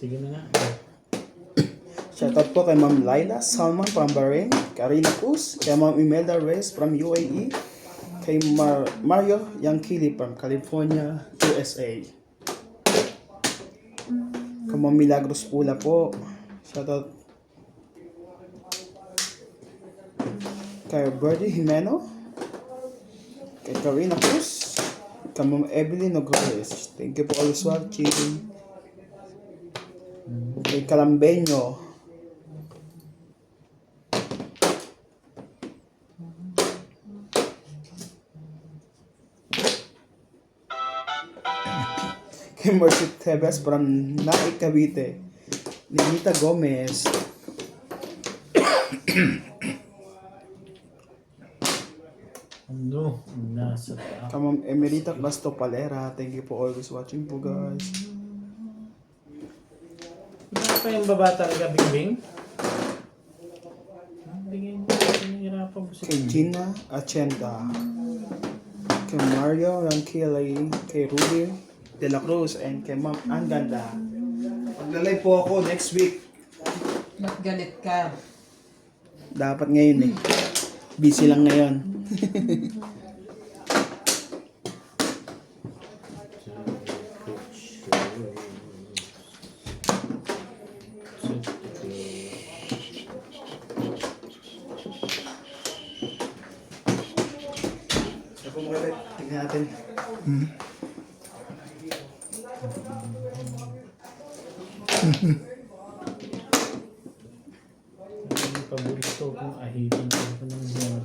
Sige na nga. Shoutout po kay Ma'am Laila Salman from Bahrain, Karina Cruz, kay Ma'am Imelda Reyes from UAE, kay Mario Yankili from California, USA. Kay Ma'am Milagros Pula po. Shoutout kay Birdie Jimeno, kay Karina Cruz, kay Ma'am Evelyn Nogres. Thank you for always watching. Kay Calambeño. Kay Mercy Tebes from Naik, Cavite. Ninita Gomez. Ano? Nasa taas. Kay Ma'am Emerita Basto Palera. Thank you for always watching po, guys. Hindi pa yung baba talaga, Bingbing? Bingin mo, pinahirapan mo si Kay Gina Achenda. Kay Mario Rankili. Kay Ruby De La Cruz. And kay Ma'am Anganda. Maglalay po ako next week. Ba't galit ka? Dapat ngayon eh. Busy lang ngayon. Ako magalit. Tingnan natin. Ang paborito kong ahitin ko ng mga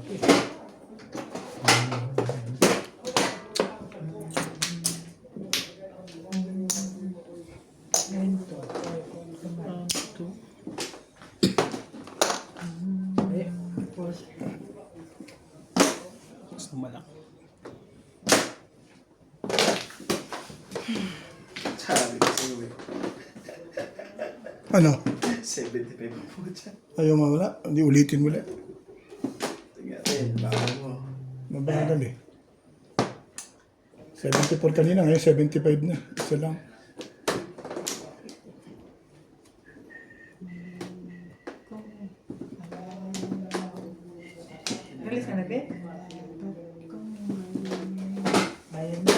Gusto malak. Sabi ko sa'yo eh. Ano? 75 po dyan. Ayaw mawala? Hindi ulitin mo ulit. Tingnan natin. Bawal mo. Mabagal eh. 74 kanina, ngayon 75 na. Isa lang. Galit ka na, be? Bayan na.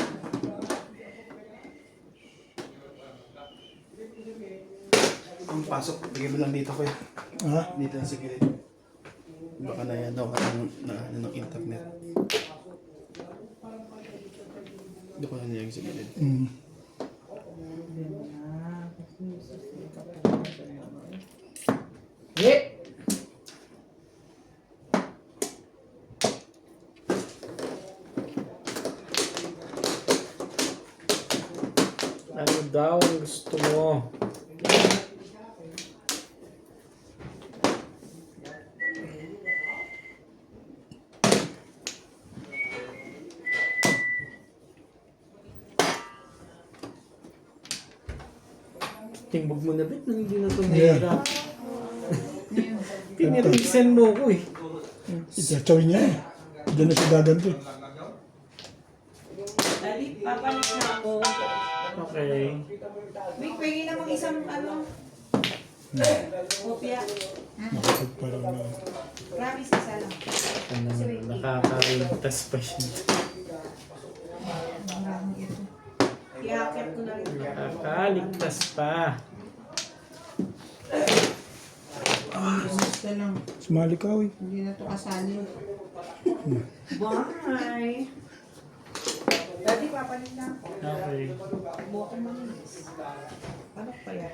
Ang pasok, bigay mo lang dito ko eh. Ha? Dito lang sa gilid. Baka na yan daw ng internet. Dito ko na niyag sa gilid. ano daw ang gusto mo? Timbog mo na bit, hindi na ito mahirap. Pinirisan mo ko eh. Itsachawin niya eh. Diyan na siya dadanto eh. Dali, papalit na ako. Okay. Wait, pwede namang isang ano. Kopya. Nakapagparang na. Promise, isa lang. Ano, nakakaligtas pa siya. I-hacker ko na rin. Nakakaligtas pa. Basta lang. Sumali ka eh. Hindi na ito kasali. Bye! Dati, papalit na ako. Okay. Buo ko manilis. Ano pa yan?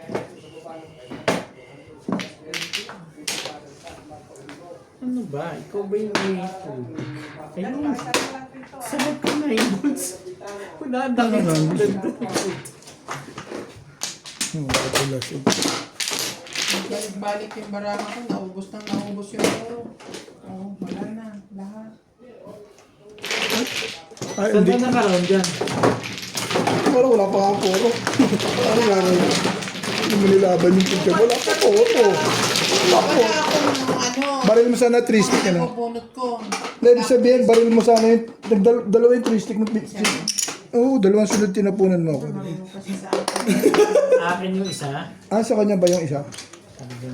Ano ba? Ikaw ba yung may tubig? Ano Ayun. pa? Saan lang ito? Sabag ko na yung bulls. Punadakit sa ganda. Kapula siya. Balik-balik yung barama ko. Naubos yung oro. Oo, wala na. Lahat. Ay, Saan hindi. ka nakaroon dyan? Parang wala pa ang poro. Parang gano'n. Hindi mo nilaban yung picture. Wala pa poro. Wala po. Wala akong Baril mo sana 3 stick. Ano? bunot ko. Hindi, ibig sabihin, baril mo sana yung... Dalawa yung 3 stick. Oo, dalawang sunod tinapunan mo ako. Marunong kasi sa akin. Akin yung isa. Ah, sa kanya ba yung isa?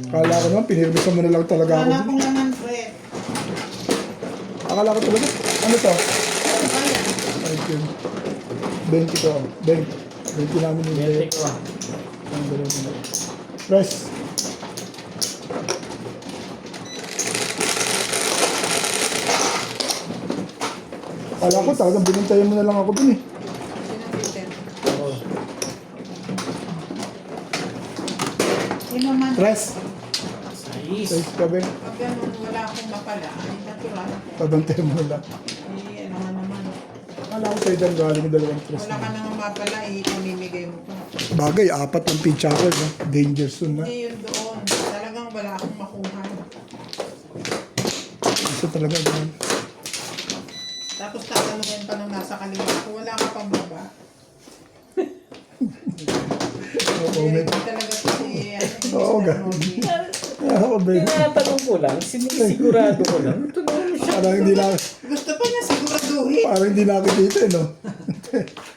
Akala ko naman, pinirmisan mo na lang talaga ako. Wala akong laman, Fred. Akala ko talaga, ano to? Ano ba yan? Ay, yun. 20 ko. 20 namin yung Bente ko ah. Ang dalawang sunod. Press. Akala ko talagang binantayan mo na lang ako dun eh. Sino Peter? Oo. Sino man? Press. Sais. Size ka ba? Pag ganun, wala akong mapala. Ay, natural. Pabantayan mo na lang. Eh, ano nga naman. Akala ko sa'yo dyan galing yung dalawang press. Wala ka nang mapala, ipamimigay mo pa. Bagay, 4 ang pincha ko. No? Danger zone na. Hindi yun doon. Talagang wala akong makuha. Isa talaga ganun. Tapos tatanungin pa nung nasa kaliwa ko, wala ka pang baba. No comment. Hindi talaga to si Oo, Mr. ganun. Robbie. Ako ba yun? Tinatanong ko lang, sinisigurado ko lang. Tunong siya. Parang hindi na, Gusto pa niya siguraduhin. parang hindi nakikita eh, no?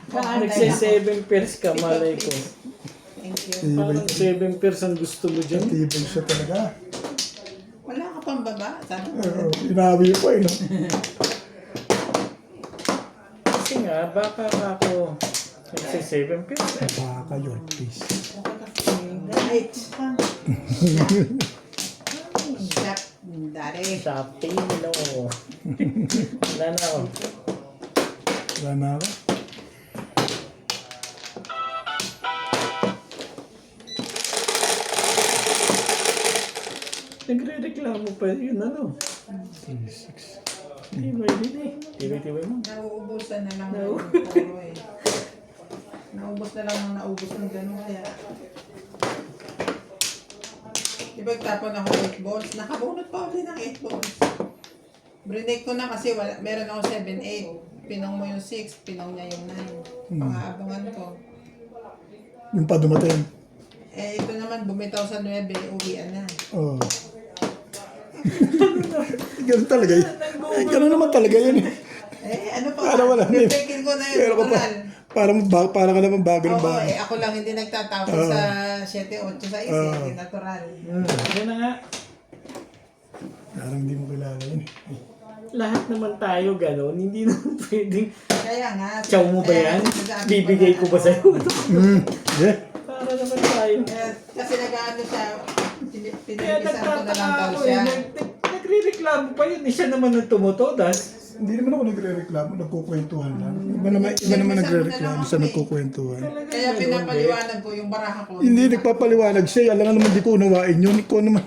Nagse-7 pairs ka, malay ko. Thank you. Parang 7 pairs ang gusto mo dyan. Tibay siya talaga. Wala ka pang baba? Sabi ko. Oo, inawi ko eh, no? Kasi nga, baka ako nagse-7 pairs eh. Baka yun, please. Right. Shop. Dari. Shopping, no. Wala na ako. Wala na ako. Nagre-reklamo pa yun, ano? 6. Tibay din eh. Tibay mo. Nauubusan na lang ng puro eh. Naubos na lang ng naubos ng gano'n kaya. Diba tapon ako 8 balls? Nakabunot pa ulit ng 8 balls. Brinake ko na kasi wala, meron ako 7-8. Pinong mo yung 6, pinong niya yung 9. Pang-aabangan ko. Yung pa dumating. Eh ito naman bumitaw sa 9, uwian na. Oo. Ganun talaga yun. Eh, ganun naman talaga yun eh. Eh ano pa? Para wala na yun. Pipikin ko na yung Pero ka pa, natural. para ka naman bago ng Oo, bago. eh ako lang hindi nagtatapos sa 7-8 sa isa, hindi natural. Yan na nga. Parang hindi mo kilala yun eh. Lahat naman tayo gano'n. Hindi naman pwedeng, Kaya nga. chow mo ba yan? sinasabi Bibigay na, ko ba sa'yo? Yeah. Para naman tayo. Kasi nag-ano siya, Kaya pinag-isang ko na nagtataka lang daw ako siya. eh. Nagre-reklamo pa yun. Siya naman ang tumutodas. Hindi naman ako nagre-reklamo, nagkukwentuhan lang. Iba naman nagre-reklamo sa nagkukwentuhan. Kaya pinapaliwanag ko yung baraha ko. Hindi nagpapaliwanag siya, alam nga naman di ko unawain yun. Ikaw naman,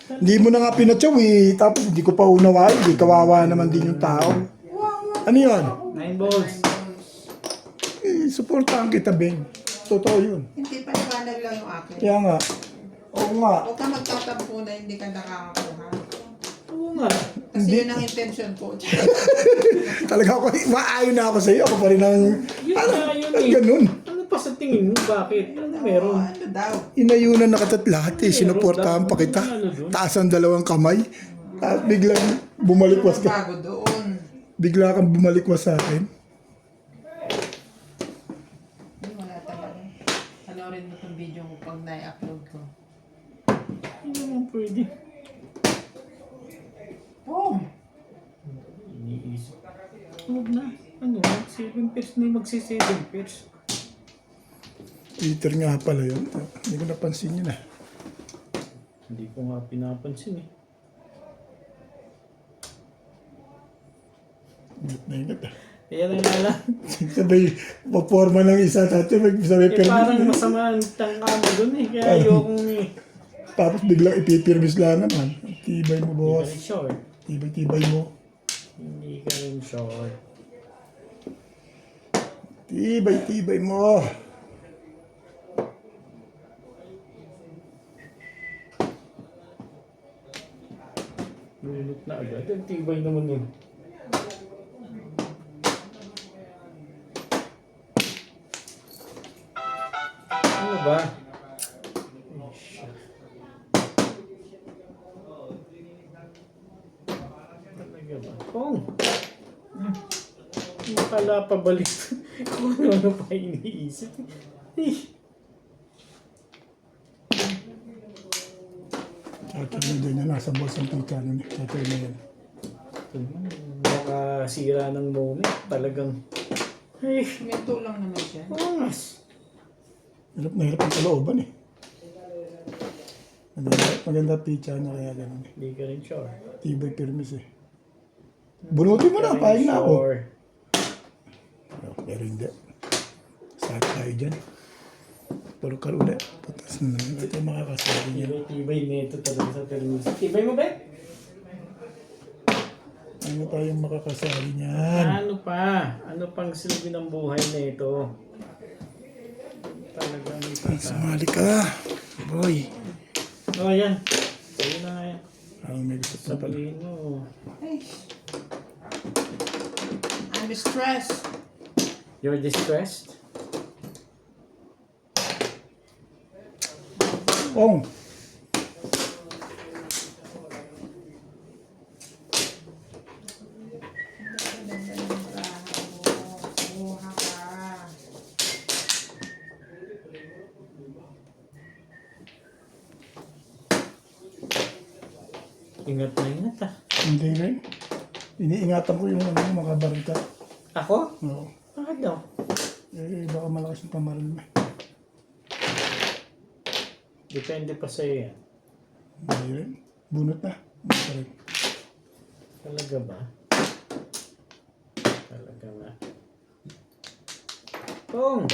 hindi mo na nga pinatsaw eh. Tapos hindi ko pa unawain, di kawawa naman din yung tao. Ano yun? 9 balls. Eh, supportahan kita, Ben. Totoo yun. Hindi paliwanag lang yung akin. Kaya nga, oo nga. Huwag ka magtatampo na hindi ka nakakakuha. Oo nga. Kasi yun ang intention ko. Talaga ako, maayon na ako sa iyo. Ako pa rin ang, Yun nga yun eh. ganun. Ano pa sa tingin mo? Bakit? Ano meron? Ano daw? Inayunan na katat lahat eh. Sinuportahan pa kita. Taas ang dalawang kamay. At biglang bumalikwas ka. Bago doon. Bigla kang bumalikwas sa akin. Wala talaga. Panoorin mo itong video ko pag na-upload ko. Hindi naman pwede. Boom! Iniisip. Huwag na. Ano? 7 pairs na yung magsi-7 pairs. Peter nga pala yun. Hindi ko napansin yun ah. Hindi ko nga pinapansin eh. Ingat na ingat ah. Kaya na nga lang. Sabay, paporma ng isa. Sabay, Eh parang masama ang tangka mo dun eh. Kaya ayokong eh. Tapos biglang ipipirmis lang naman. Tibay mo, Hindi ka boss. rin short. Tibay mo. Hindi ka rin short. Tibay mo. Bunot na agad. Ang tibay naman yun. Ano ba? Ay, shit. Talaga ba? Pong! Nakala pabalik. Kung ano pa iniisip. Eh. Ito na din yan, nasa boss ang tita nun. Ito na yan. Nakasira ng moment. Talagang... Ay, Minto lang naman siya. angas. Hirap na hirap ang kalooban eh. Maganda pizza na kaya ganun eh. Hindi ka rin sure. Tibay permis eh. Bunutin mo na, pahin na ako. Sure. Pero hindi. Saan tayo dyan? Puro ka ulit. Putas na naman. Ito makakasabi niya. Tibay nito talaga sa permis. Tibay mo ba? Ano tayong makakasabi niyan? Ano pa? Ano pang silbi ng buhay na ito? Talagang Sumali ka. Boy. Oh, yan. Sa'yo na nga yan. May gusto pa pala. Sabihin mo. Ay. I'm stressed. You're distressed? Ong. Buha ka. Ingat na ingat ah. Hindi rin. Iniingatan ko yung makabaril ka. Ako? Oo. Bakit daw? Baka malakas yung pamaril mo. Depende pa sa'yo yan. Hindi rin. Bunot na. Parang. Talaga ba? Talaga na. Pong!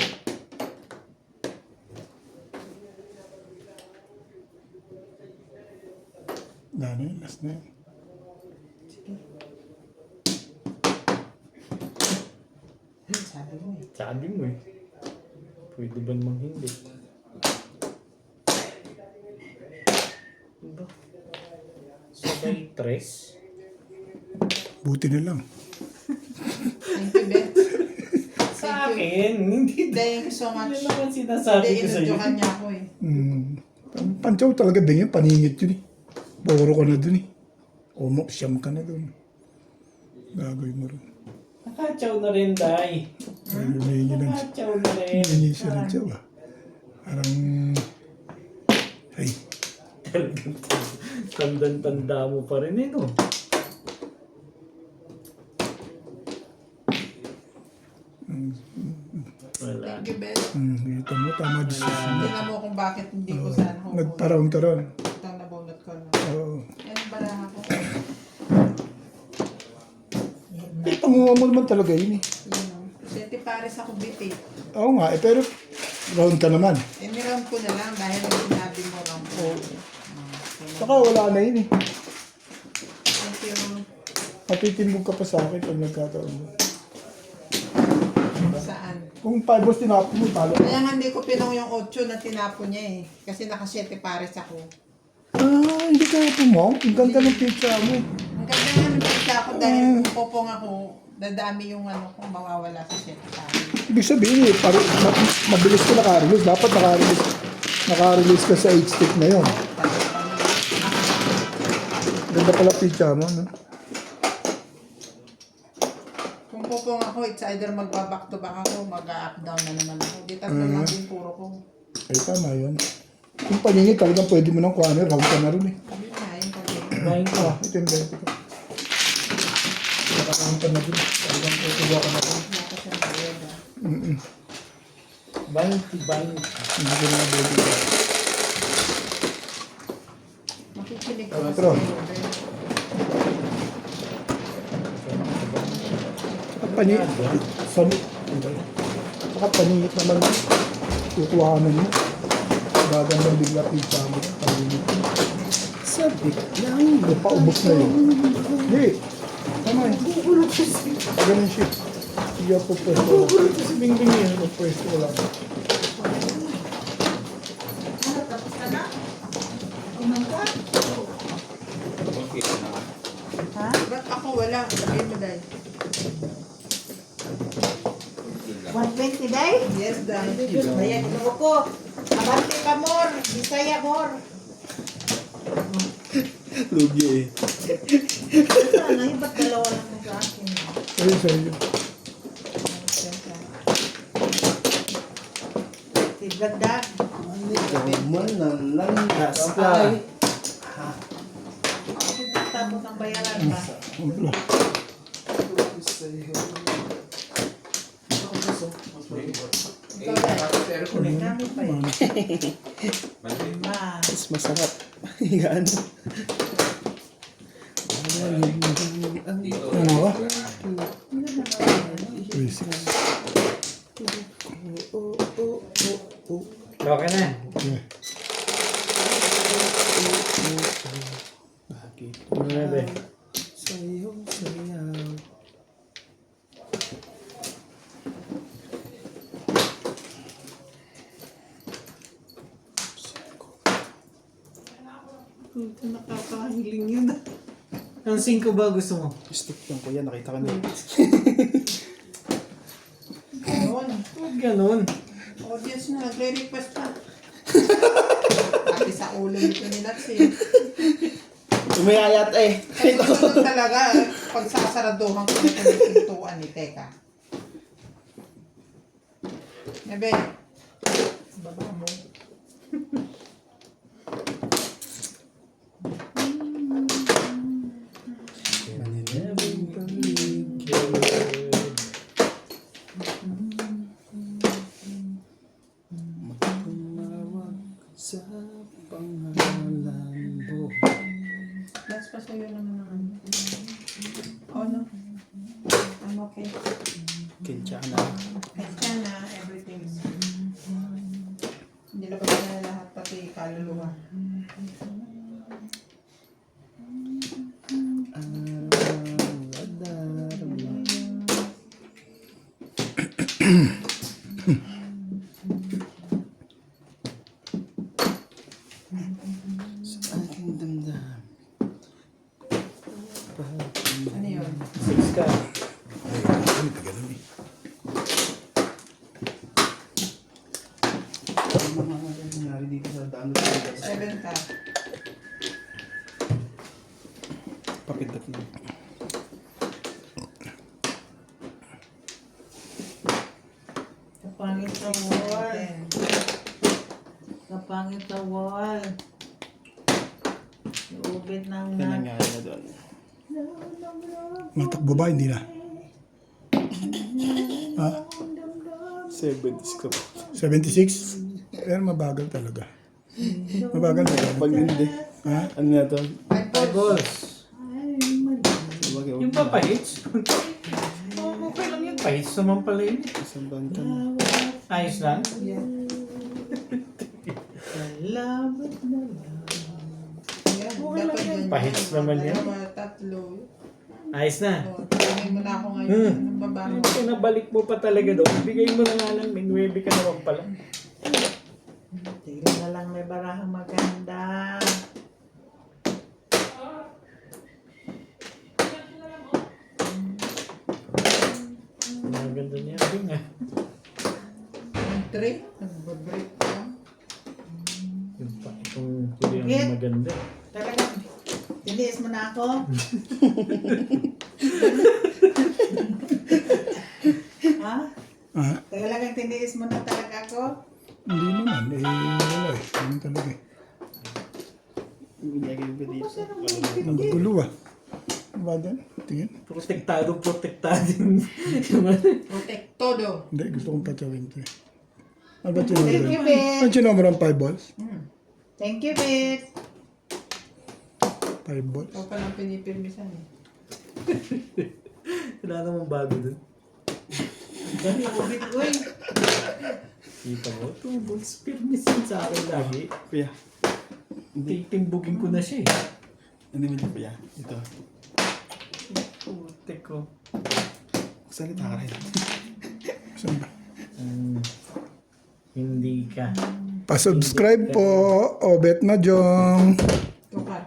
Dami, last na yun. Sabi mo eh. Sabi mo eh. Pwede ba namang hindi? Diba? Sabay tres? Buti na lang. Thank you, Beth. Sa akin, hindi. Thank you so much. Hindi naman sinasabi Hindi, ko sa'yo. inudyokan niya ako eh. Ang Pantsaw talaga din yun. Paningit yun eh. Boro ka na dun eh. Siyam ka na dun. Gagawin mo rin. Nakachaw na rin, Day. Ay, humihingi ng Nakachaw na rin. humihingi siya ng tiyaw ah. Parang... Ay, Talagang tandang-tanda mo pa rin eh, no? Wala. Thank you, Beth. kita mo, tama decision mo. Tingnan mo kung bakit hindi ko sana ako. Nagtaroon-taroon. Itong nabunot ko na. Oo. Yan balaha ko. Pangunga mo naman talaga yun eh. Yun o. Senti pares ako biti. Oo nga, pero round ka naman. Eh, niround ko na lang dahil ang sinabi mo lang po. Saka wala na yun eh. Thank you. Matitimbog ka pa sa akin pag nagkataon mo. Saan? Kung 5 balls tinapon mo, talo ka. Kaya nga hindi ko pinong yung 8 na tinapon niya eh. Kasi naka 7 pares ako. Ah, hindi ka mo. Ang ganda ng pizza mo. Ang ganda nga ng pizza ako dahil kung popong ako, dadami yung ano kung mawawala sa 7 pares. Ibig sabihin eh, mabilis ka naka-release. Dapat naka-release ka sa 8 stick na yun. Ganda pala pizza mo, no? Kung popong ako, it's either magba-back to back ako, mag-up down na naman ako. Di tatlo lang din puro ko. Ay, tama yun. Kung paningit, talagang pwede mo nang kuhanin. Round ka na rin eh. Sabi nga, yung pag Bahin ko. Ah, ito yung 20 ko. Nakakaroon ka na rin. Talagang kukuha ka na rin. Naka siya bayad ah. Bahin. Hindi ko na body ko. Makikinig ko Ah, kasi pero- kayo, Ben. Saka paningit naman. Kukuhanan mo. Gagandang bigla pizza mo. Paningit mo. Sabik lang. Hindi pa, ubos na yun. Hindi. Tama eh. Ganun siya. Sige po pwesto. Si Bingbing yun. Pwesto ko lang. Tapos ka na? Umang ka? wala. Sabihin mo, Day. 120 day? Yes, Day. Bayan mo ko. Abante ka more. Bisaya more. Lugi eh. Sana, ba't dalawa lang mo sa akin? Ayun sa iyo. Si Gagdag. Gaman ng landas Ay. Tapos ang bayaran ba? Wala. Ikaw, Day. May gamit pa yun. Ma. Mas masarap. Yan. Ano ba? 36. Okay na. Okay. Bakit Grabe. sa'yo sayaw? Ito nakakahiling yun. Ang 5 ba gusto mo? Stick lang ko yan. Nakita ka niya. Ganun. Huwag ganun. Audience na, nagre-request pa. Pati sa ulo nito ni Nats eh. Umayayat eh. Kasi sunod talaga, pag sasaraduhan ko nito ng pintuan ni Teka. Ebe, baba mo. Tumawag sa pangalan mo. Last pa sa'yo naman ang ano. Oh no. I'm okay. Kinchana. Kaya na, everything's... Hindi labas na lahat, pati kaluluwa. Sa aking damdam. Ano yun? 6 ka. Ano mga nangyari dito sa daan? 7 ka. Papindot na. Kapangit sa wall. Kapangit sa wall. Iubit ng Yan nangyari na doon. Matakbo ba? Hindi na. Ha? 70 ka po. 76? Pero mabagal talaga. Mabagal talaga. Pag hindi. Ha? Ano na to? 5 balls. Yung Yung papahits. Okay lang yung pahits naman pala yun. Isang banta. Ayos lang. Yeah. Salamat na lang. Yan, dapat ganyan. Pahits naman yan. Dalawa, tatlo. Ayos na. O, tingin mo na ako ngayon. Ang baba mo. Kung nabalik mo pa talaga doon, bigay mo na nga lang, may 9 ka naman pala. Tignan na lang may barahang maganda. Maganda niya. Bing ah. Ang 3, nag-break ka. Yung pa, itong huli ang maganda. Talagang, tiniis mo na ako. Ha? Ha? Talagang tiniis mo na talaga ako. Hindi naman. Eh, wala eh. Ganun talaga eh. Binigay ko dito. Nagugulo ah. Ano ba dyan? Tingin? Protektado. Protectodo. Hindi, gusto kong patsawin ito eh. Ano ba Thank you, tinuloy? babe. Ano sinumero ang 5 balls? Thank you, babe. 5 balls? Ikaw palang pinipirmisan eh. Wala namang bago dun. Dami ubit ko eh. Kita mo, 2 balls permission sa akin lagi. Kuya. Titimbugin ko na siya eh. Hindi mo dyan kuya. Ito. Putek ko. Salita ka rin. Saan ba? Hindi ka. Pa-subscribe po. Obet na Jong. Ito ka.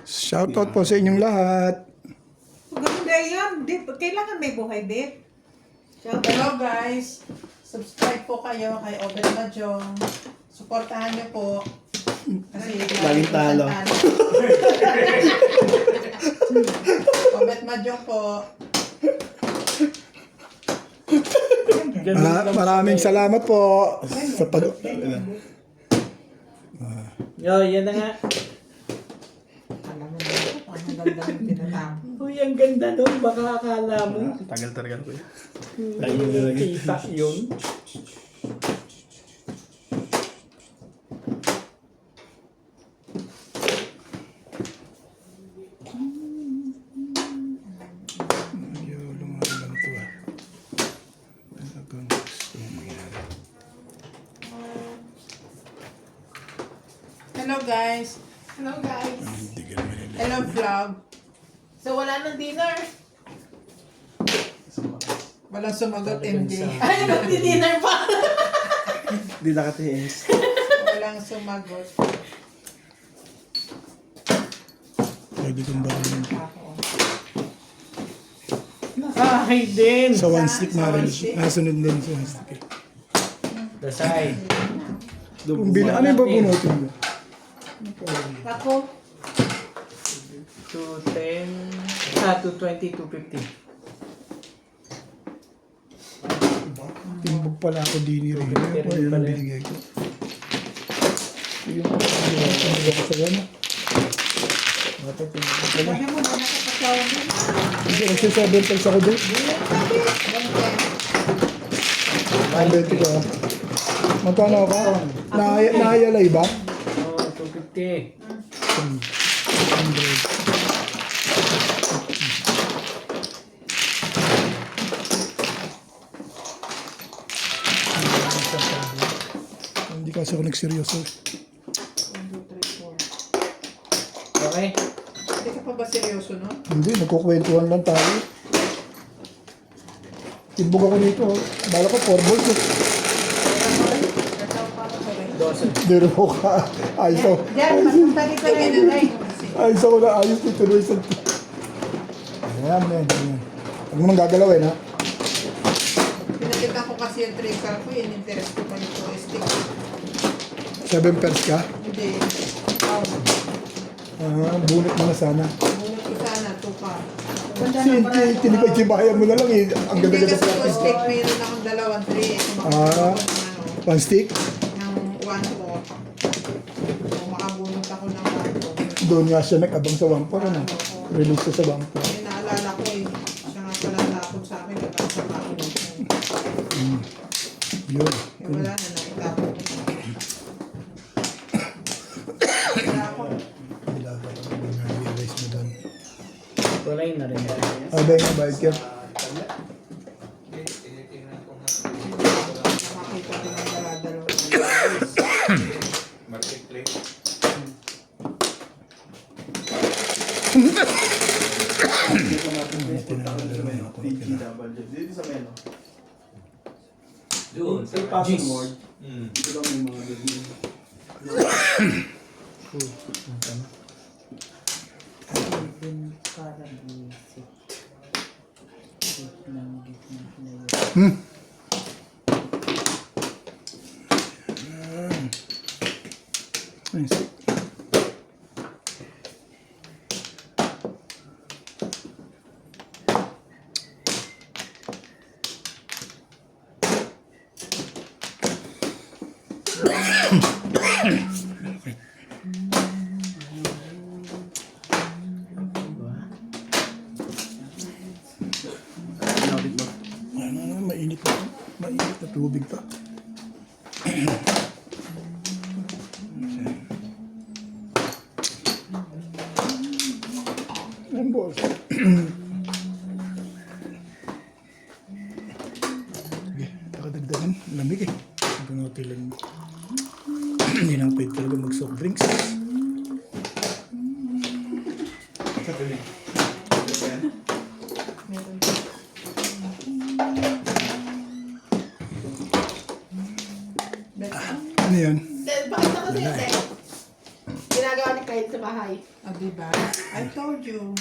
Shoutout po sa inyong lahat. Ganda yun. Kailangan may buhay, babe. Shout out. Hello guys! Subscribe po kayo kay Obet Majong. Suportahan niyo po. Kasi Laging talo. Obet Majong po. Maraming salamat po sa pag... Yo, yan na nga. Alam mo na ito, ang ganda ng tinatapos. Uy, ang ganda nun. Baka akala mo. Tagal talaga ko. Kita yun. Hello guys! Hello, guys. Hello vlog! So, wala nang dinner. Walang sumagot MD. Ay, magdi-dinner pa. Di nakatiis. Walang sumagot. Pwede kong ba rin. Nakahay din. Sa one stick Sa na rin. one stick? Nasunod din sa one stick. Dasay. Kung ano yung babunutin mo? Ako. 210. 220, 250. Timbog pala ako din rin. Ayun ang binigay ko. Timbog ako sa gano'n. Sabi mo na nakapagsawa mo. Hindi, kasi 7 pesos ako doon. Ang beti ko. Magkano ako? Nahayalay ba? Oh, 250. 100. Hindi kasi ako nagseryoso. Okay. Hindi ka pa ba seryoso, no? Hindi, nagkukwentuhan lang tayo. Timbog ako dito. Bala ko 4 balls. Hindi rin mo ka. Ayos ako. Diyan, papunta dito na yun. Ay. Ayos ako na ayos dito. Ayan, man. Ayan. Huwag mo nang gagalawin, ha? Pinakita ko kasi yung tracer ko, yun interest ko pa yung joystick. 7 pence ka? Hindi. Bunot mo na sana. Bunot ko sana, 2 pa. Tinipay-tibayan mo na lang eh. Ang Hindi ganda-ganda kasi sa joystick, mayroon akong 2, 3. Ah. One stick? Ng 1, 4. Kung makabunot ako ng 1, 4. Doon nga siya nag-abang sa Wampor, ano? Release siya sa Wampor. May naalala ko eh. Siya nga pala takot sa akin, nagkasa pa ako. Yun. Eh wala na, nakitapon ko. Wala ako. Dapat ako nag-realize mo doon. Kulay na rin. Abay nga, bayad ka. Nakakita ko ng dala-dalawa. Dito sa meno. Doon, sa Password. Dito lang yung mga review. Nice. Mainit pa. Mainit na tubig pa. Ayan, boss. Sige, nakadagdagan. Lamig eh. Pinuti lang. Hindi na pwede talaga mag-soft drinks. Ano yan? Bakit ako sa'yo, Tek? Ginagawa balik kayo sa bahay. Ah, diba? I told you.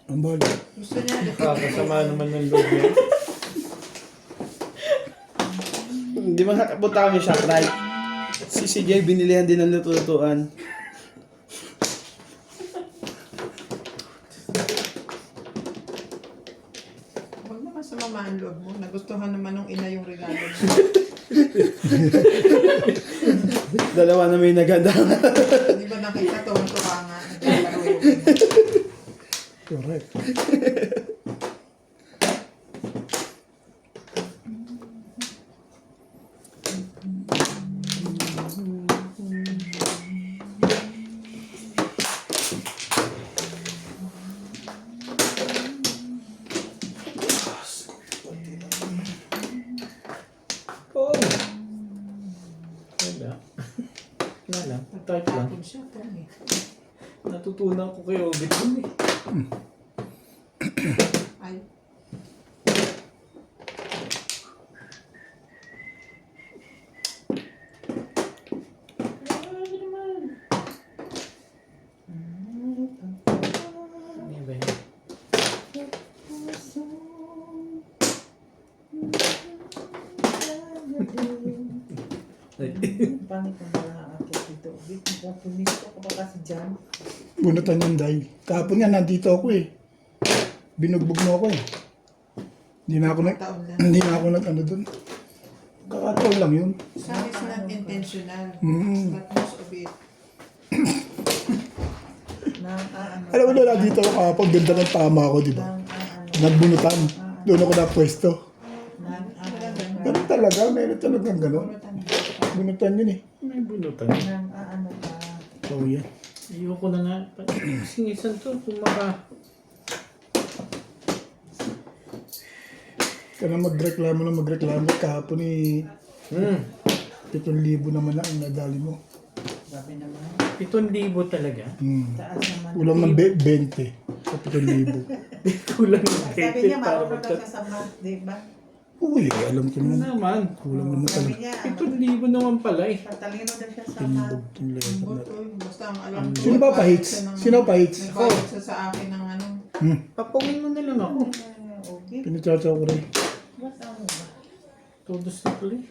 Ang bali. Gusto niya. Kakasama naman ng loob yan. Hindi man nakapunta kami ShopRite. Si CJ binilihan din ng luto-lutuan. Huwag naman sumama ang loob mo. Nagustuhan naman ng ina yung regalo mo. Dalawa na may naganda. Di ba nakita tuwang-tuwa nga? Naglalaro yung ina. Correct. Oo. Wala. Wala lang. Type lang. Tapos siya, Tony. Natutunan ko kay Obit dun eh. Ay. Ano ba yun? Pangit ang mga ako dito. Pumisto ko pa kasi dyan. Bunutan yung day. Kahapon nga, nandito ako eh. Binugbog mo ako eh. Hindi na ako Taon lang. hindi na ako ano dun. Kakataon lang yun. Some is not intentional. Mm. But most of it. Alam mo na, nandito ako kahapon. Ganda ng tama ako, di ba? Nagbunutan. Doon ako na pwesto. Ganun talaga. Meron talagang gano'n. Bunutan yun eh. May bunutan. So yan. Ayoko na nga. Singisan to. Kaya magreklamo kahapon eh. 7,000 naman lang ang nadali mo. Sabi naman. 7,000 talaga. Taas naman. Kulang ng 20 sa 7,000. Kulang ng Sabi niya, 20 para marunong daw magkat... siya sa math, di ba? Uy, alam ko Ano naman. naman? Kulang naman Sabi talaga. niya, 7,000 naman pala eh. tatalino daw siya sa Tinbog math. yung letter na. But, basta ang alam ko. Sino ba pa-hits? Sino pa-hits? Nagbayad siya sa akin ng ano. Papawin mo na lang ako. Okay. Pinatsaw ko rin. Basta mo ba? Todos na tuloy.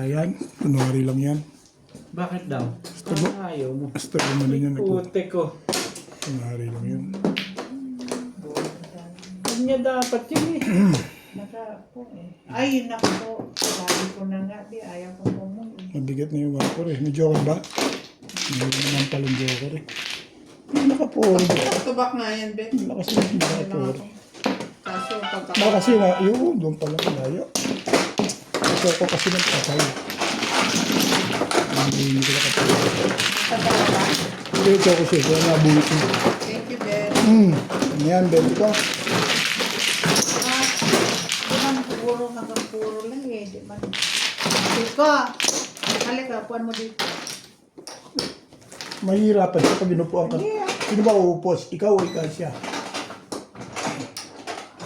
Yan. Kunwari lang yan. Bakit daw? Parang ayaw mo. Basta naman yan. Pute ko. Kunwari lang yan. Kanya dapat yun eh. Naka po eh. Ay, naku po. Sabi ko na nga, di ayaw ko po mo. Mabigat na yung vapor eh. May joker ba? Hindi naman palang joker eh. Hindi nakapuro. Tubak nga yan, Ben. Lakas na yung nakapuro. Kaso pagka... Baka kasi na, yun, doon pala malayo. Ito ako kasi ng patay. Hindi ko nakapuro. Hindi ito ako siya. Kaya nabulot mo. Thank you, Ben. Yan, bento ko. Di man puro hanggang puro lang eh. Di man. Dito. Halika, puan mo dito. Mahirapan siya pag binupuan ka. Sino ba uupos? Ikaw o ikaw siya?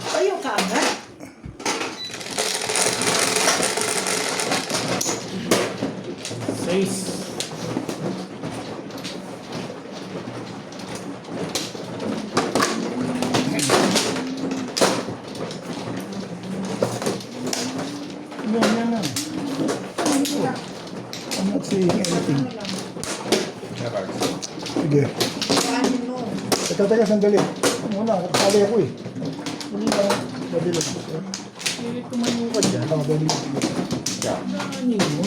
Tayo ka agad. Says. Yan. I'm not saying anything. Sige. Paano no? Teka, sandali. Muna, nakakali ako eh. Hindi na. Dali lang. Hindi tumayo ka dyan. Dali. Ano mo?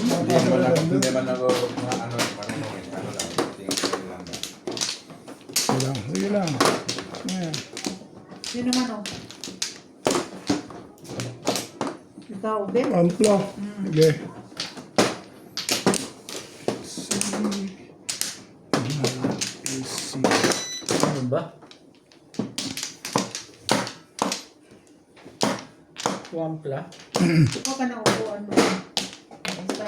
Hindi naman ako ano lang, tingin lang. Sige lang. Ayan. Sino man o? Ikaw, Ben? Ampla. Sige. Ano ba? Wampla? Ikaw ka na upuan mo. Basta.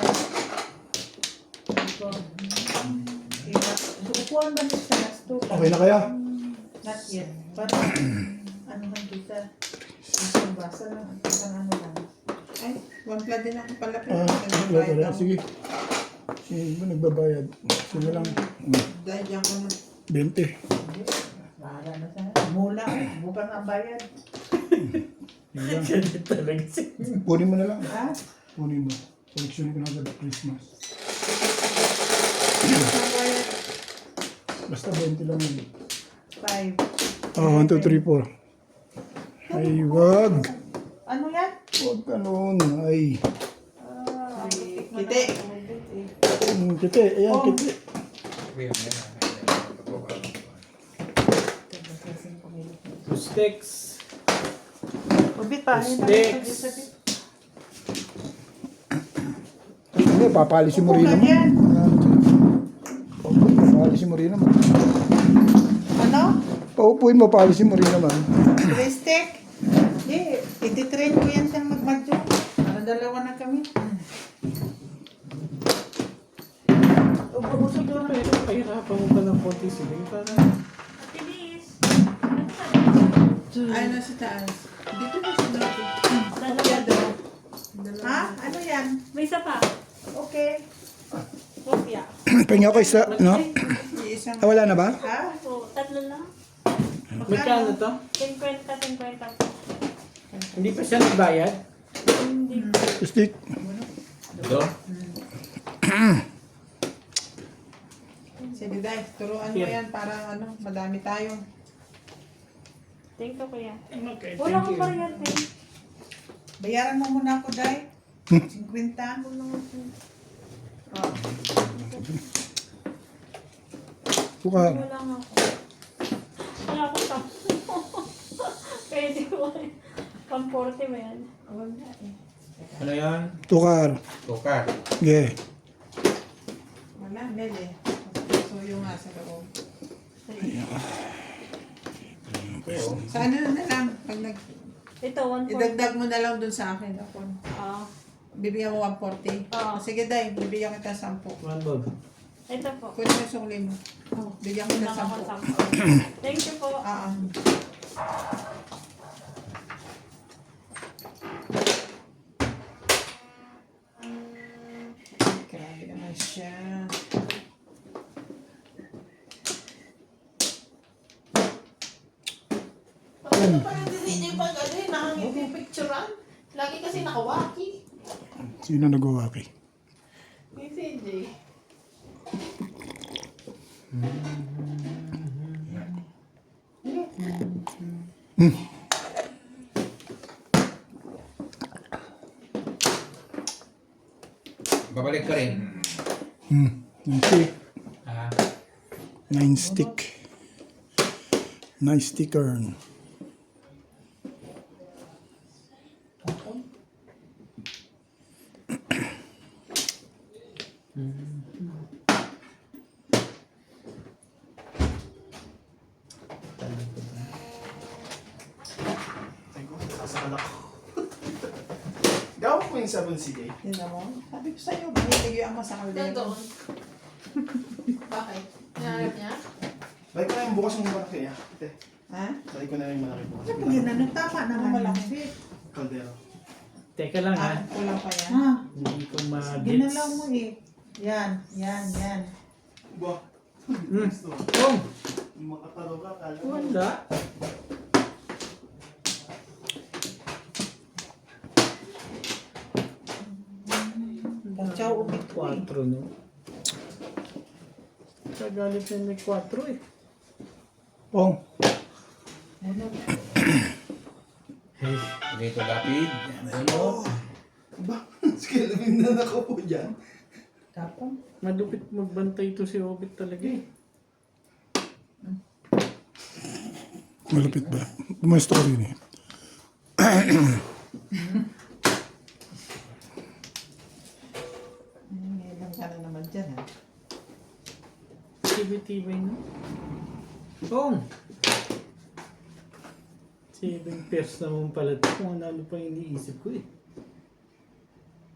Ikaw. Upuan ba niya sa nasto? Okay na kaya? Not yet. Parang, ano man kita. Isang basa lang. Isang ano lang. Ay, Wampla din ako pala. Wala. Sige. Sino nagbabayad? Sino lang? Dahil diyan ko na. 20. Bahala na sa mula. Bukan ang bayad. Siya din talaga siya. Kunin mo na lang. Ha? Kunin mo. Seleksyonin ko na agad Christmas. Basta 20 lang yun. 5. 1, 2, 3, 4. Ay, wag. Ano yan? Wag ka nun. Ay. Kite. Kite. Ayan, kite. Two sticks. Ubit pa. Sticks. Ano, papalisin mo rin Bukan naman. yan. Papalisin mo rin naman. Ano? Paupuin mo, papalisin mo rin naman. Stick? Hindi. Ititrain ko yan siyang magmadyo. Para dalawa na kami. Ubusog Pero lang. pahirapan mo pa ng konti sila. Para Ay, nasa taas. Dito na siya dati. Kaya daw. Ha? Ano yan? May isa pa. Okay. Kopya. Pahinga ko isa, no? Isang Ah, wala na ba? Ha? So, tatlo lang. magkano to? 50. Hindi pa siya nagbayad? Hindi. Stick. Ito? Sige, Day. Turuan mo yan para ano, madami tayo. Thank you, kuya. Okay, Wala thank akong you. variante. Bayaran mo muna ako, Day. 50. Oh. Buka. Wala nga ako. Wala akong tam. Pwede ko. Pang 40 ba yan? Wala eh. Ano yan? Tukar. Tukar. Yeah. Wala, Mel eh. Suyo nga sa loob. Sa ano na lang, pag Ito, 140. idagdag mo na lang dun sa akin. Ako. Ah. Bibigyan mo 140. Oo. Sige, Day. Bibigyan kita 10. One bob. Ito po. Kunin mo yung sukli mo. Bigyan ko na Lang ako 10. 10. Thank you po. Grabe naman siya. Ano pa yung hindi pag ano eh, nakangipipicturean? Lagi kasi nakawaki. Sino nagwawaki? Si CJ. Babalik ka rin. 9 stick. Ah. 9 stick. 9 sticker. Gawin ko yung sabon sige. Tignan mo. Sabi ko sa'yo, mahilig yung ama sa kaldero. Bakit? Nangarap niya? Balik ko na yung bukas yung malaki niya. Ha? Balik ko na yung malaki bukas. Ano pag yun? Tama naman malaki? yung fit. Kaldero. Teka lang ha. Kulang pa yan. Ha? Hindi ko ma-gets. Ginalaw mo eh. Yan. Ba? Oh, Makataro ka, kala mo. wala. Pagsaw umit ko eh. 4 no? Kagalit na may 4 eh. Pong. Dito lapid. Ano? Ba? Sige, lamin na ako po dyan. Tapos, Malupit magbantay to si Obit talaga eh. Malapit ba? Pumwesto ko rin eh. Ngayon ka na naman dyan ha. Tibay-tibay no? Oh! 7 pairs naman pala ito. Kung ano pa yung iniisip ko eh.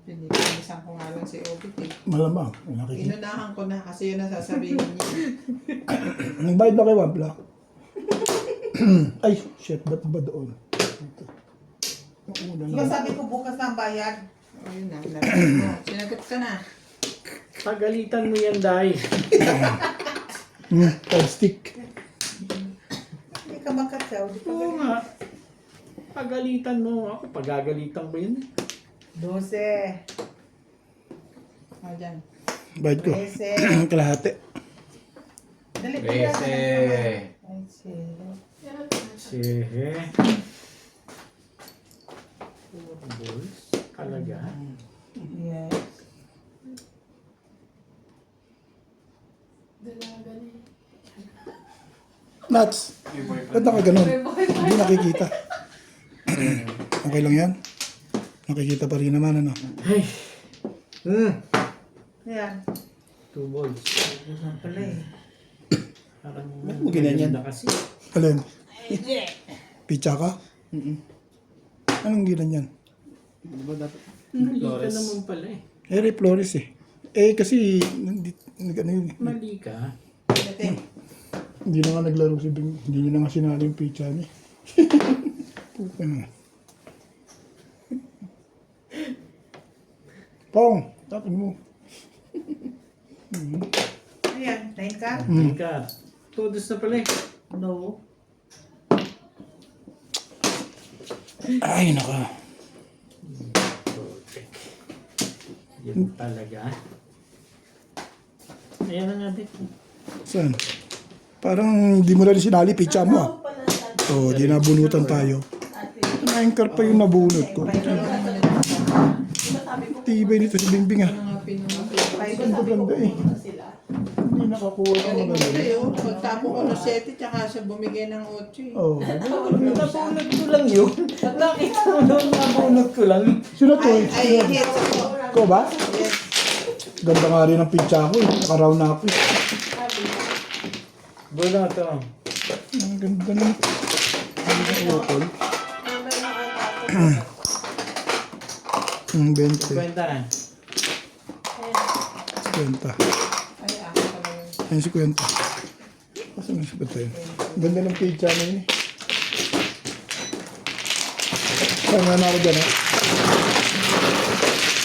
Pinipinisan ko nga lang si Obit eh. Malamang. Nakikita. Inunahan ko na kasi yun ang sasabihin niya. Nagbayad ba kay Wampla? Ay, shit. Ba't ba doon? Ito. Yung una ikaw na. sabi ko bukas na ang bayad. Ayun na, narinig mo. Sinagot ka na. Pagalitan mo yan, Day. Stick. Hindi ka makatsaw. Di ka Oo nga. Pagalitan mo. Ako, pagagalitan ko yun. 12. O, dyan. Bayad ko. 13. Kalahati. Dali, Bese. Ay, zero. Sige. 4 balls. Talaga. Yes. Nuts. Ba't naka ganun? Hindi nakikita. Okay lang yan? Nakikita pa rin naman, ano? Ay. Yan. 2 balls. Yan pala eh. Parang Ba't mo ginanyan? maganda kasi. Alin? Pizza ka? Anong ginan yan? Di ba dapat? Mali ka Flores. naman pala eh. Ray Flores eh. Kasi, ano yun eh. Mali ka. Dati. Hindi na nga naglaro si Bing. Hindi niya na nga sinali yung pizza niya. Puka na. Pong, tapin mo. Ayan, 9 ka? Mali ka. Todos na pala eh. No. Ay, naka. Yan talaga. Ayan na natin. Saan? Parang hindi mo na rin sinali pizza mo ah. Oo, di nabunutan tayo. Na-anchor pa yung nabunot ko. Tibay nito si Bingbing ah. Mga pinunod. Ang ganda eh. Hindi nakakuha ng Galing mo maganda. tuloy, oh. Pagtapo ko ng 7, tsaka siya bumigay ng 8 eh. Oo. Nabunod ko lang yun. Nakita mo doon, nabunod ko lang. Sino to eh? Ay, hits ako. Ko ba? Yes. Ganda nga rin ang pizza ko eh. Nakaraw na ako eh. Bola to. Ang ganda ng utol. 20. Kwenta na. 50. Ay, ako pala yun. Ayun si Kwenta. Kasi may 50 yun. Ganda ng pizza na yun eh. Saan nga na ako dyan eh?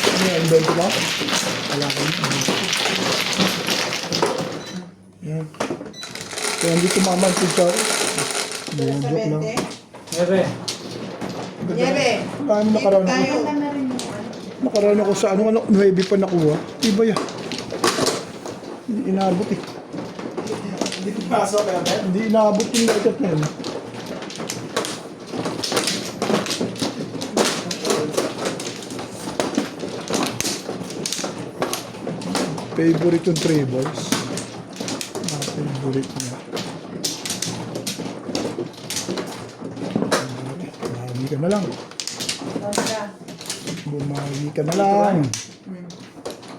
Ano yan? 20 ba? Wala ko yun. Yan. Kaya hindi tumama ang pizza ko. Sa Joke lang. 20. Ere. Niebe. Paano nakaraan ako? Tayo. Nakaraan ako sa ano, 9 pa nakuha. Iba yan. Hindi inaabot eh. Hindi ko pasok kaya Ben? Hindi inaabot yung legat na yun. Favorite yung 3 balls. Favorite niya. Bumagi ka na lang. Bumagi ka na lang.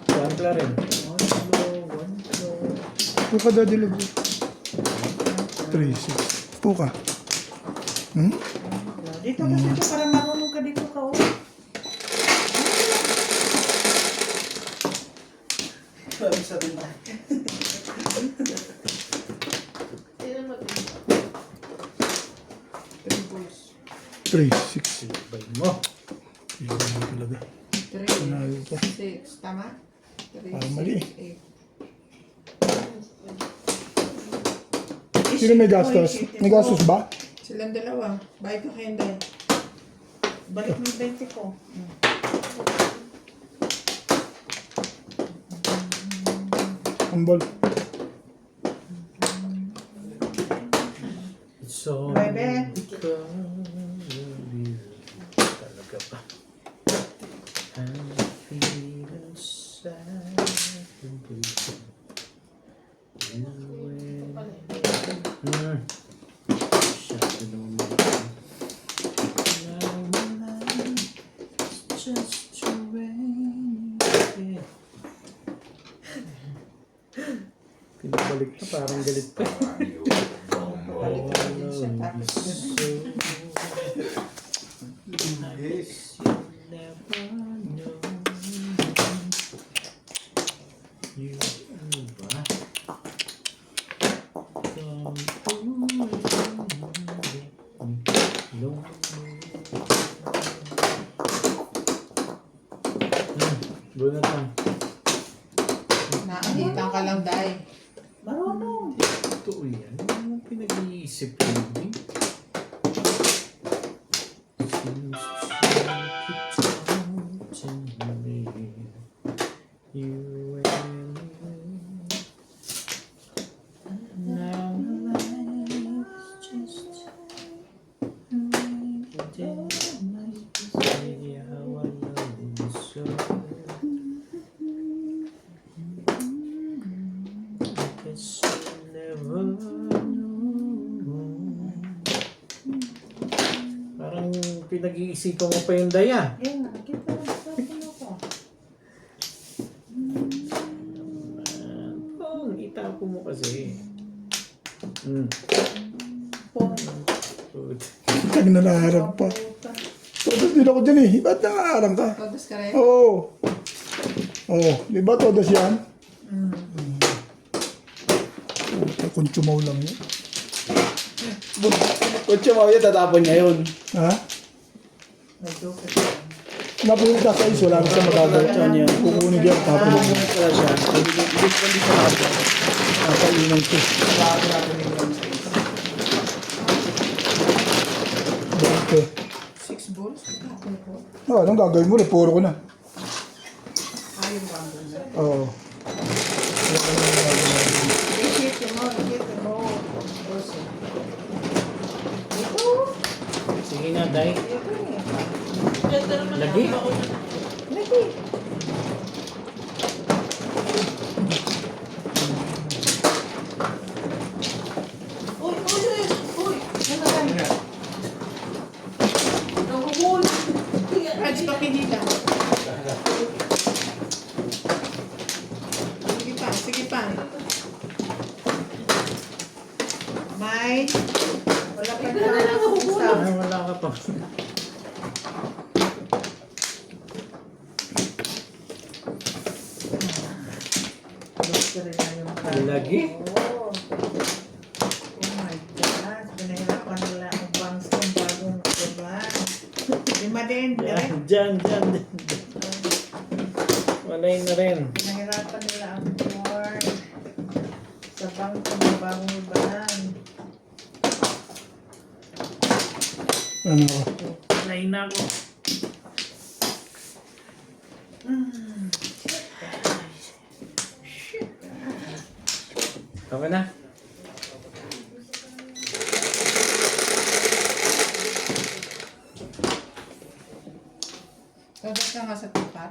Kwenta rin. Puka dadilog. 3-6. Puka. Dito kasi ito para marunong ka dito ka. Oh. Sabi sa din. 3-6. Bay mo. Yun talaga. 3, Panalo ka. 6. Tama? 3, Parang mali. 8. Sino may gastos? May gastos ba? Silang dalawa. Bye ko kayo din. Balik mo yung 20 ko. Ang ball. So, Bebe. talaga pa. I feel inside the breeze. Masyado naman. Just to rain. Pinabalik na parang galit pa. Balik ko din siya. Tapos Bunot lang. Nakahitang ka lang, Day. Marunong. Totoo yan. Ano yung pinag-iisip ko yun? You and me. Now life's just say how I love you so. Guess you never know. Parang pinag-iisipan mo pa yung daya. Yan, nakita mo sa puno ko. Oo, itapo mo kasi. Good. Pag nanaharap pa. Todos din ako dyan eh. Ba't nangaharang ka? Todos ka rin? Oo. Oo. Di ba todos yan? Kung chumaw lang yun. Kutsi mo yun, tatapon niya yun. Ha? Nag-joke ka. Napunta sa iso, wala na siya magagawa. Saan yan? Kukunin yan, tapon Tapon Tapon pala siya. Hindi siya tapon. Napainan siya. Bakit? 6 balls? Anong gagawin mo? Repuro ko na. Ayun ba ang ganda? Oo. Isipin mo, isipin mo. Boss. Ito. Sige nga, Day. Ito eh. Lagi. Lagi. Uy, uy, uy, uy. Ano ka? Nahuhul. Ay, di pa pinila. Sige pa, sige pa. May. Wala ka na. Ay, wala ka pa. Gusto rin na yung kaya. Lagi? Oh. Oh my God. Pinahirapan nila ang bangs kong bagong diba? Lima din. Direct. Diyan. Walay na rin. Pinahirapan nila ang board. Sa bangko ng bagong bahan. Ano ako? Walay na ako. Okay na? Todos ka nga sa tapat.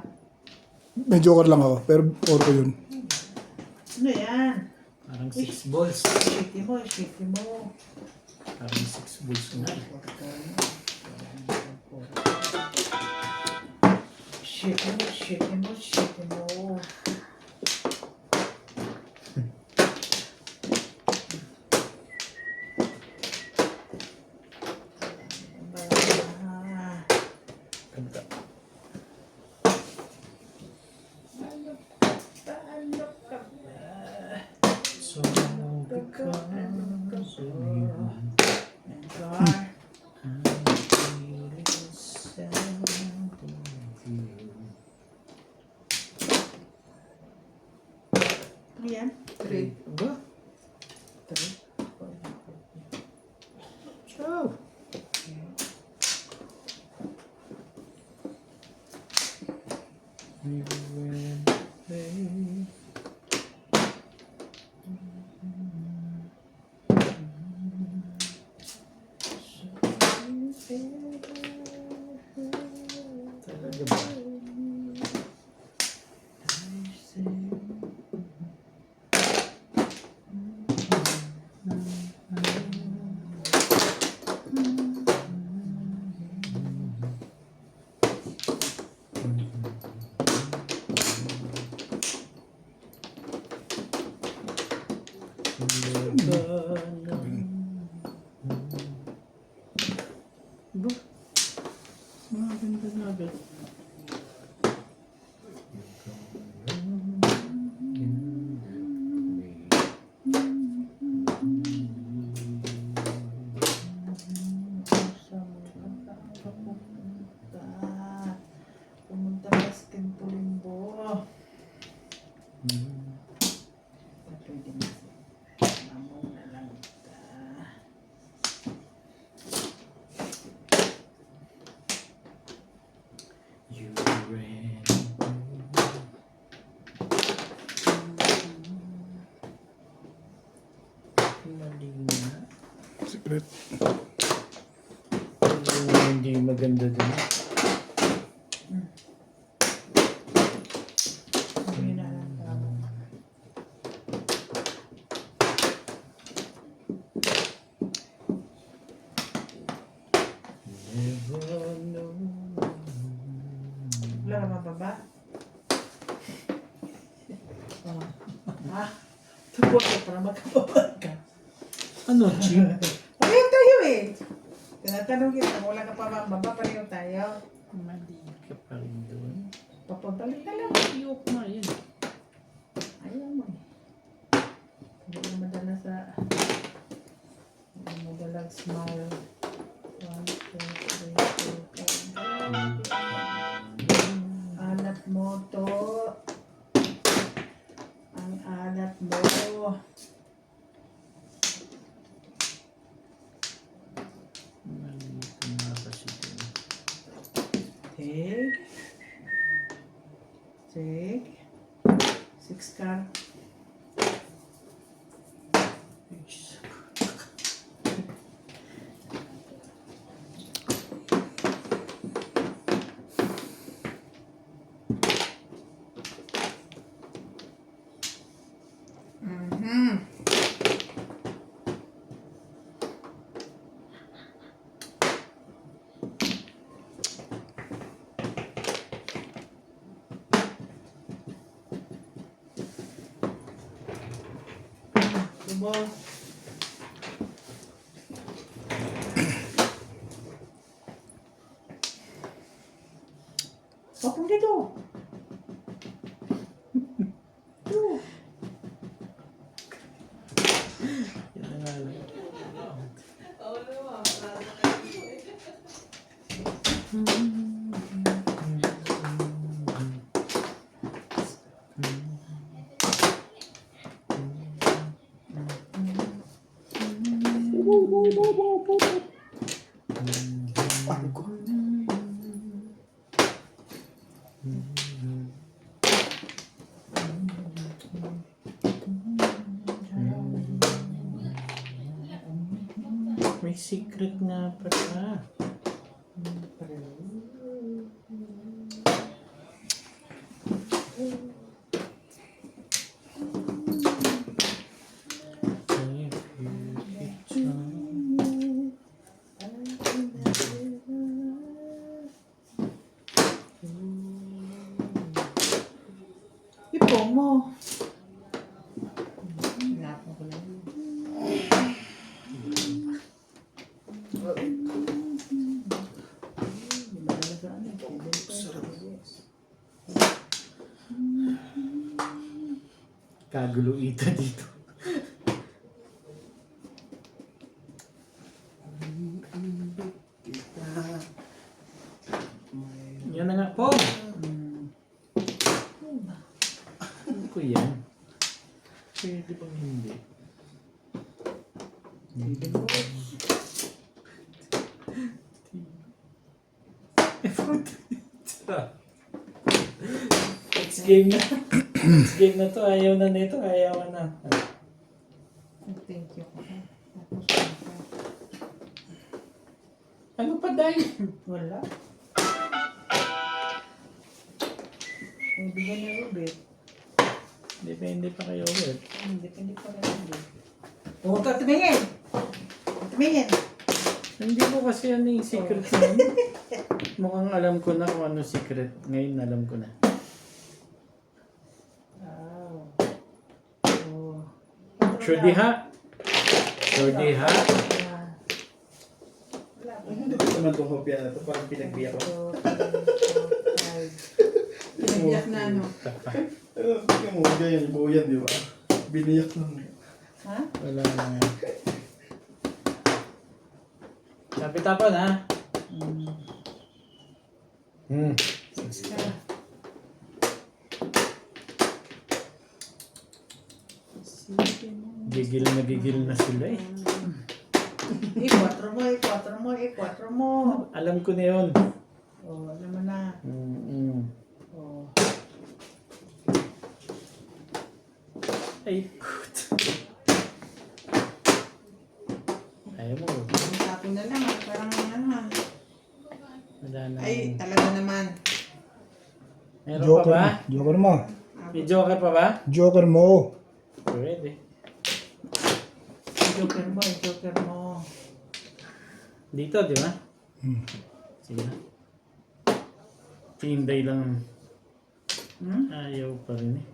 May joker lang ako, pero or ko yun. Ano yan? Parang 6 balls. Shitty mo, shitty mo. Parang 6 balls nga. Shitty mo, shitty mo, shitty mo. Ganda. So, because of you, Car. I'm feeling sad with you. Ano yan? 3. Ba? Ciao. We went away. Talaga ba? Ba? Maganda na agad. Pumunta ka sa Pulimbo. secret. Hindi maganda din. Hindi na lang tama. Never know. Wala ka mababa? Oh. Ha? Tubo ka para magkababa ka. Ano, chip? Pareho tayo eh. Tinatanong kita, wala ka pa mababa, pareho tayo. Mali ka pa rin doon. Papabalik ka lang. Ayok na yan. Ayaw mo eh. Hindi mo madala sa... Hindi mo madalag smile. 1, 2, 3, 4, 5. Alat mo to. Ang alat mo. Mali ka nga kasi doon. Take. Take. 6 card. Mhm. Tubo. Papong dito. Dito. Yan na nga lang. May secret nga pala. Ipong mo. Hinapon ko lang. Kagulo ita dito. Yan na nga po. Ano ko yan? Pwede bang hindi? Next game na. Next game na to. Ayaw na nito. Ayaw na. Thank you. Tapos Ano pa dahil? wala. Ang bigyan niya Rubit. Depende pa kayo ulit. Depende pa rin Rubit. Oo, tumingin! Tumingin! Hindi ko kasi ano yung secret na yun. Mukhang alam ko na kung ano secret. Ngayon alam ko na. Wow. Oh. Sure di ha? Sure di ha? Wala. Hindi ko naman itong hopya na ito. Parang pinagbiyak ko. 2, 3, 4, 5. Pinabiyak na ano. Tingnan mo, ganyan, buo yan, di ba? Biniyak lang. Ha? Wala na. Tapit-tapan ha? Hmm. Gigil na sila eh. I-4 mo, i-4 mo, i-4 mo. Alam ko na yun. Oh, alam mo na. Oh. Ay, put. Ayaw mo. Meron Joker pa ba? mo. Joker mo. May joker pa ba? Joker mo. Pwede. Joker mo, joker mo. Dito, di ba? Hmm. Sige na. Tinday lang. Hmm? Ayaw pa rin eh.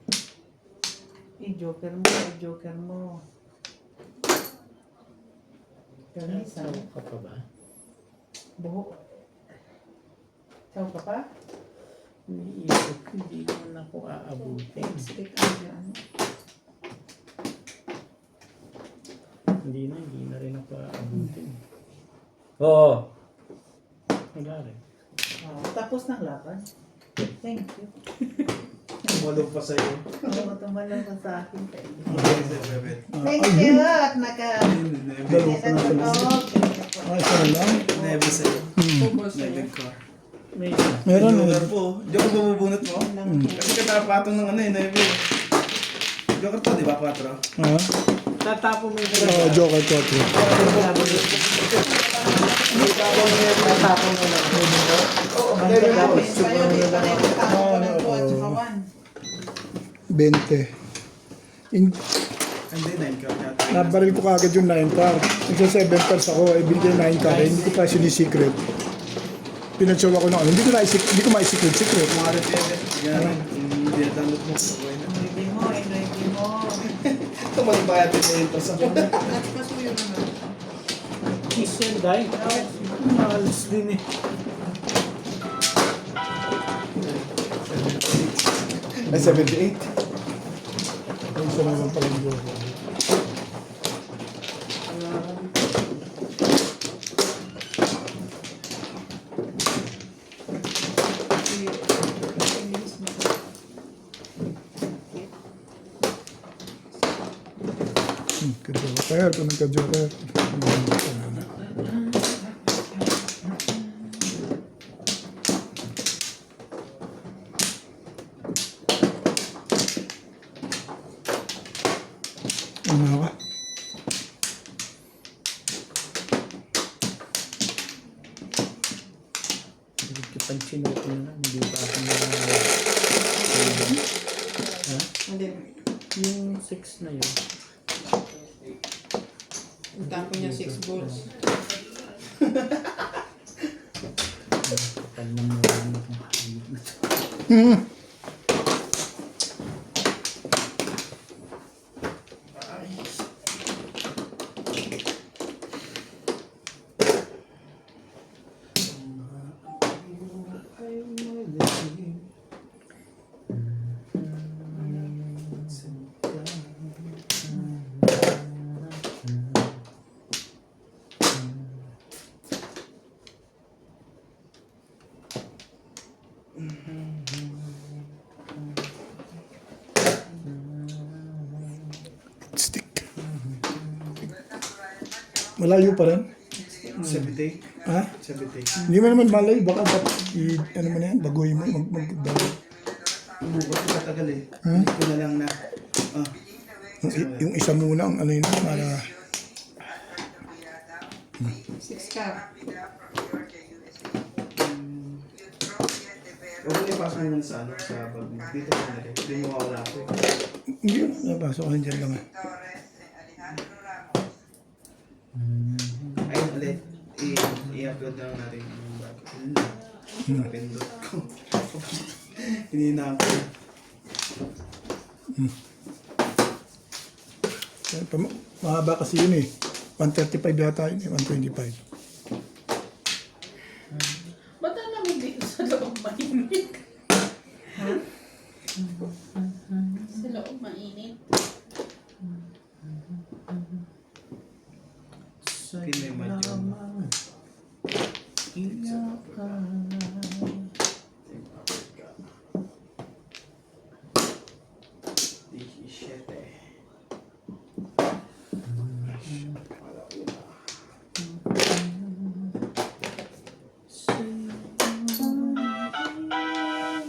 I-joker mo, i-joker mo. Ganisa. Saw ka pa ba? Buho. Saw ka pa? Iniisip ko, hindi naman ako aabutin. Stick ang dyan. Hindi na rin ako aabutin. Oo. Wala rin. Oh, tapos ng laban. Thank you. Tumalog pa sa'yo. Oo, tumalong ka sa akin. Ah, Thank ay, you. yun. At naka... Dalawa pa na pala. Ah, isa na lang. Never sa'yo. Tubos sa'yo. Never car. May isa. Meron Joker eh. po. Joker po bubunot mo? Kasi katapatong ng ano eh, Never. Joker po, di ba, 4? Ha? Tatapo mo yung Ah, Joker 4. Tatapo mo lang. Sa'yo, di pa rin tao ko ng 2 at saka 1. 20. Hindi, 9 car yata. Nabaril ko kagad yung 9 car. Isa 7 cars ako, eh, binigay 9 car. Eh, hindi ko pa sinisecret. Pinatsaw ako ng ano. Hindi ko ma-secret. Mga repete. Sige naman. Hindi na-download mo. Ready mo, ready mo. Tumalog ba natin na yun sa At pasuyo naman. Kiss yan, Day. Mahalos din eh. Ay, 78. Ay, isa na lang pala yung Joker. Ka-Joker. Kung nagka-Joker. Ano ka? Pansin ko na lang, hindi pa ako na... Ha? Hindi. Yung 6 na yun. Tapo niya 6 balls. Kapal ng mga ano kung hayop na to. Stick. Malayo pa rin. 78. Ha? 78. Hindi mo naman malay. Baka ano mo na yan, baguhin mo. Mag-bago. Bukas ko katagal eh. Hmm? Hindi ko na lang na. Ah. Yung isa muna, ang ano yun, para... 6 ka. Huwag mo ipasok mo sa ano, sa bag mo. Dito ko na rin. Hindi mo mawala ko eh. Hindi yun, napasok ko dyan lang. Ayun ulit. I-upload lang natin yung bag. Napindot ko. Hinina ko. Mahaba kasi yun eh. 135 yata yun eh, 125. Ba't ang lamig dito sa loob mainit? Sa loob mainit. Kinay madyo.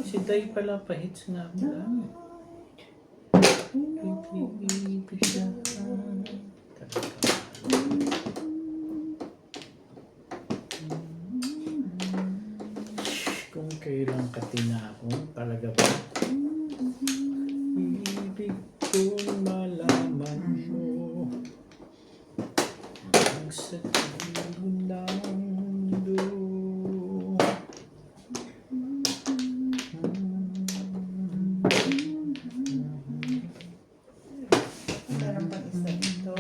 Si Day pala pa-hits nga pala. Kung kailan katinahon. Talaga ba? Ibig kong malaman mo ang sa dulo ng mundo. Meron pang isa dito.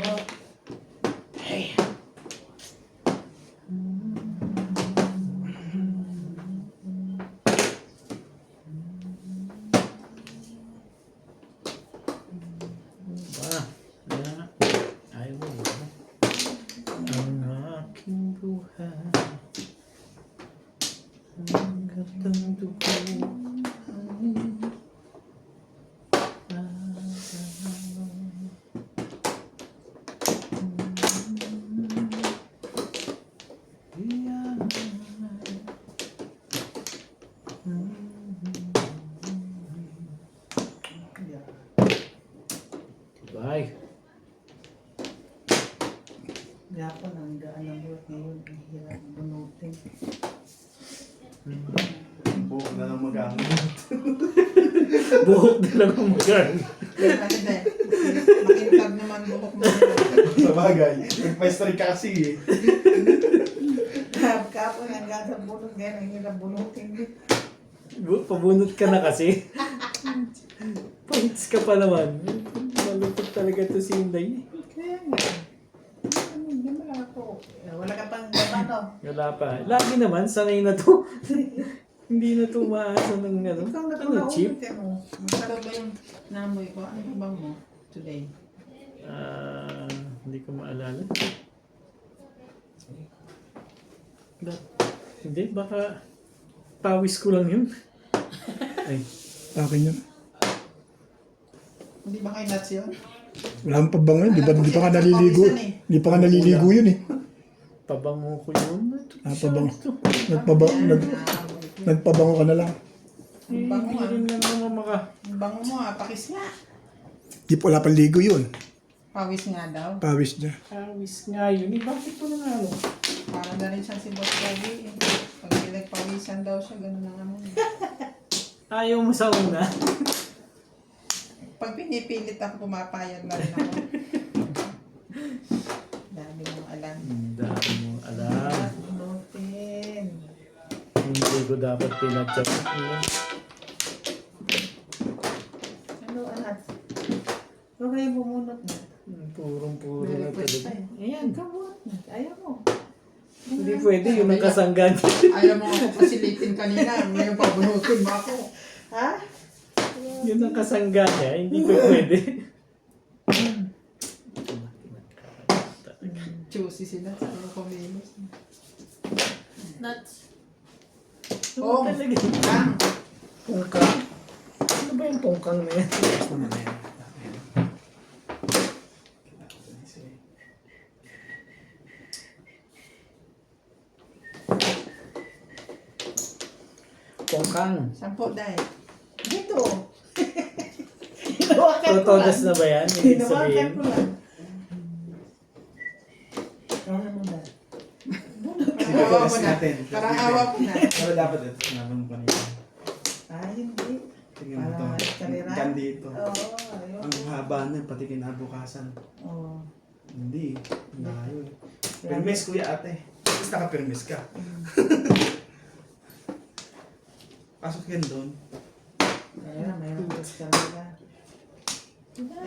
Ah, ay mo. Ang aking buhay. Ang gatang dugo. Bye. Yapon ang gaan ng buhat ngayon. Ang hirap bunutin. Buhok na lang mag-aamon. Buhok na lang ang magano. Kasi de, makintab naman buhok mo. Sa bagay. Nag-pastry ka kasi eh. Kapon ang gaan sa bunot ngayon. Ang hirap bunutin. Pabunot ka na kasi. Points ka pa naman. Malupit talaga to si Inday. Kaya nga. Hindi mo lang ako. Wala ka pang gaban, no? Wala pa. Lagi naman, sanay na to. Hindi na to maasa ng ano. Ikaw na Ano, cheap? Masarap ba yung namoy ko? Ano ibang mo today? Hindi ko maalala. Hindi, baka pawis ko lang yun. Ay, Akin yun. Hindi ba kay nuts yun? Wala kang pabango yun. Di pa ka naliligo. Di pa ka naliligo yun eh. pabango ko yun. Pabango. Nagpabango ka na lang. Bango Hindi nga. rin lang naman maka. Ang bango mo ha, pakis nga. Di pa wala pang ligo yun. Pawis nga daw. Pawis niya. Pawis nga yun. Bakit ko na nga ano? Para na rin siyang si Boss Gabby. Pag pinagpawisan daw siya, gano'n na naman. Ayaw mo sa una. Pag pinipilit ako, pumapayag na rin ako. Dami mong alam. Dami mo alam. Bunutin. Hindi ko dapat pinatsak. Ano, anak? Huwag kayo bumunot na. Purong-puro May na request talaga. tayo. Ayan. Kabuhat na. Ayaw mo. Hindi pwede. Yun ang kasanggan. Ayaw mo ako pasilitin kanina. Ngayon pabunutin mo ako. Ha? Yun ang kasanggan niya. Hindi ko pwede. Juicy sila sa mga kumilos. Nuts. Oh, Talaga. Ang. Pungkang. Ano ba yung pungkang na yan? Pungkang. Sampo dahil. Dito. Hinawakan ko lang. Totodas na ba yan? Ibig Hinawakan sabihin. ko lang. Ano mo na? Awa mo na. natin. Parang awa mo na. Pero dapat ito, sinabi mo kanina. Ah, hindi. Tingnan mo Para ito. kalira? Gandi ito. Oo, ayun. Ang haba na, pati kinabukasan. Oo. Hindi. Layo eh. Permis kuya ate. Tapos naka-permis ka. Pasok yan doon. Kaya mayroon ko sa kalira.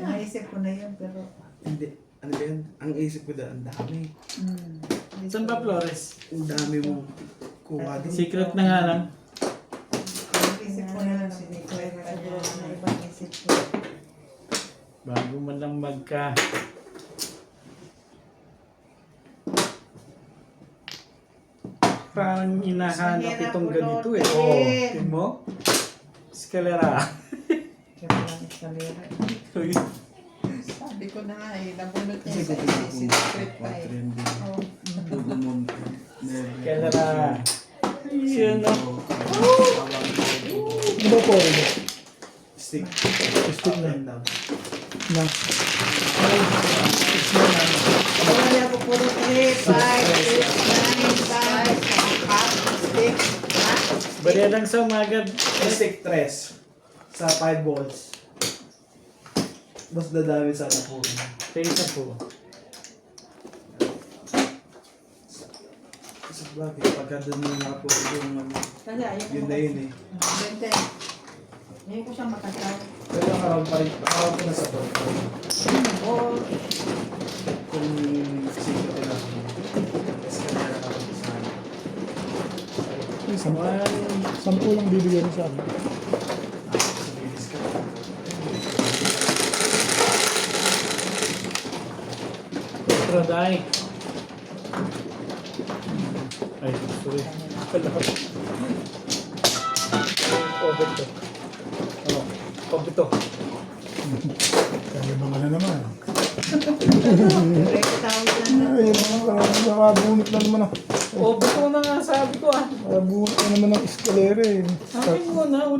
Naisip ko na yun, pero... Hindi. Ano ba yan? Ang isip ko daan, ang dami. Saan ba Flores? Ang dami mo kuha doon. Secret na nga lang. Isip ko na lang, sinikret ka siguro na ibang isip ko. Bago man lang magka. Parang hinahanap Mahirap itong ganito eh. bunutin. Oo. Tingnan mo. Eskalera. Kaya parang kalira. Uy. Sabi ko na nga eh, nabunot niya Kasi sa kung tingnan isip ko, secret pa eh. trending. Oh. Dugo mo. Eskalera. Yun o. Ano ba po rin? Stick. Stick na. and down. Na. Wala ko puro 3, 5, 6, 9, 5. Half stick. Ha? Bariya lang sa umaga. Mystic 3 sa 5 volts. Mas dadami sana po. Sa isa po. Kasi bakit? Pagka doon mo nakapost yung Kasi ayaw ko yun na yun eh. Bente. Ayaw ko siyang makataw. Pero nakaraw pa rin, nakaraw ko na sa to. Oo. Kung sige ko lang. Kasi kanya nakaraw ko sa akin. Ay, 10 lang bibigyan mo sa akin. Sa bilis ka. Troday. Ay, sorry. Over to. Ano? Over to. Kaya mga na naman. 30,000 na. Ay, nakabunot na naman ako. Over to na nga sabi ko ah. Nakabunot na naman ang eskalera eh. Akin mo na.